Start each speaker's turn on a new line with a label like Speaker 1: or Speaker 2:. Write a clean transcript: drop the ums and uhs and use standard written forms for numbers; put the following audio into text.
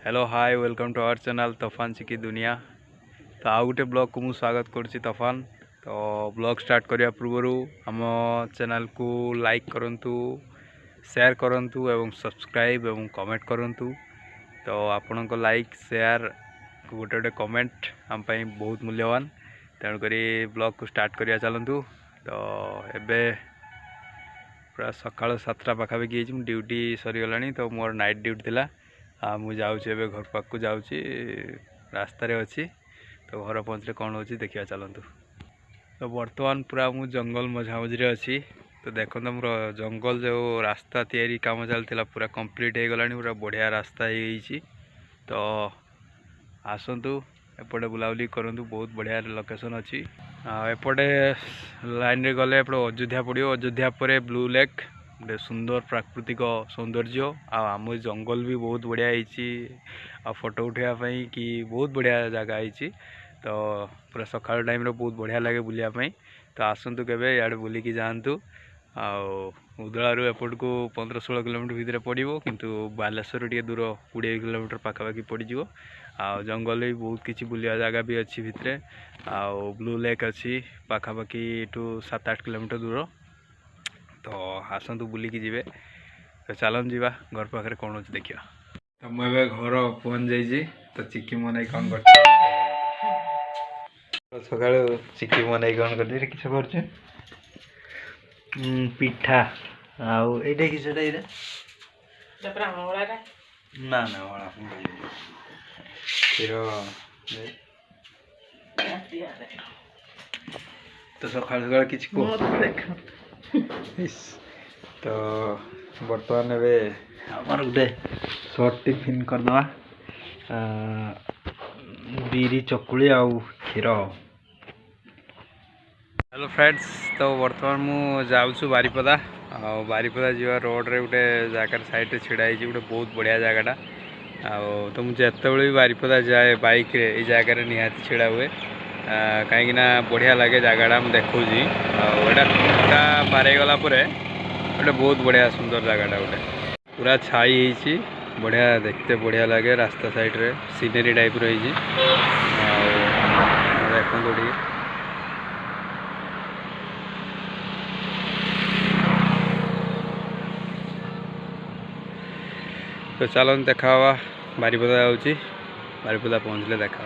Speaker 1: Hello hi welcome to our channel तूफान सिकी दुनिया। तो आउ गोटे ब्लॉग को मुझे स्वागत करुच्ची तूफान। तो ब्लॉग स्टार्ट करने पूर्व आम चैनल को लाइक करंतु, शेयर करंतु एवं सब्सक्राइब एवं कमेंट करंतु। तो आपण को लाइक शेयर गोटे गोटे कमेंट आम बहुत मूल्यवान। तेणुक ब्लॉग को स्टार्ट करिया चलतु। तो एबे पूरा सकाल 7टा पाखापाखि ड्यूटी सरीगला। तो मोर नाइट ड्यूटी थिला। मुझे जाऊँचे घर पाक को जाऊँची रास्तार अच्छी। तो घर पहुँचले कौन हो देखा चलतु। तो बर्तमान पूरा मु जंगल मझामझी अच्छी। तो देखो मोर जंगल जो रास्ता तैयारी काम चलता पूरा कंप्लीट हो गला। पूरा बढ़िया रास्ता हो। तो आसतु एपटे बुलाबुली करूँ। बहुत बढ़िया लोकेशन अच्छी। एपटे लाइन रे गले एपटे अयोध्या पड़ो। अयोध्या पर ब्लू लेक गोटे सुंदर प्राकृतिक सौंदर्य। आम जंगल भी बहुत बढ़िया हो। फोटो उठाई कि बहुत बढ़िया जगह है। तो पूरा सकाल टाइम बहुत बढ़िया लगे बुलायापी। तो आसतु केवे इे बुलिकी जातु। उदलारू एपट को 15-16 किलोमीटर भितर पड़ो, किंतु बालेश्वर टे दूर 20 किलोमीटर पाखापाखि पड़ो। जंगल भी बहुत किसी बुलिया जगह भी अच्छी भितर। ब्लू लेक अच्छी पाखापाखि 7-8 किलोमीटर दूर। तो आसतु बुलिकी जी। तो चलन जी घर पाखे कौन अच्छे देखा। तो मुझे घर पहुँच जाइए। तो चिकी मन कौन कर सका चिकी मन कौन कर किस कर पिठा आउ ये किस ना ना क्षीर तो सका सका कि तो बर्तमान एमर गोटे सर्ट टिफिन करदे बीरी चकुली आउ क्षीर। हेलो फ्रेंड्स, तो बर्तमान मु जाऊँ बारिपदा। बारिपदा जा रोड रे गोटे जगार साइड छिड़ा गोटे बहुत बढ़िया जगटा। तो मुझे भी बारिपदा जाए बाइक रे ये जगार निहाती छिड़ा हुए। कहीं बढ़िया लगे जगटा मुझे देखा पारे गला गोटे बहुत बढ़िया सुंदर जगटा गोटे पूरा छाई होती। बढ़िया देखते बढ़िया लगे। रास्ता साइड रे सीनेरी टाइप रही। देखो तो चलन देखा बारिपदा जाऊँगी। बारिपदा पहुँचले देखा।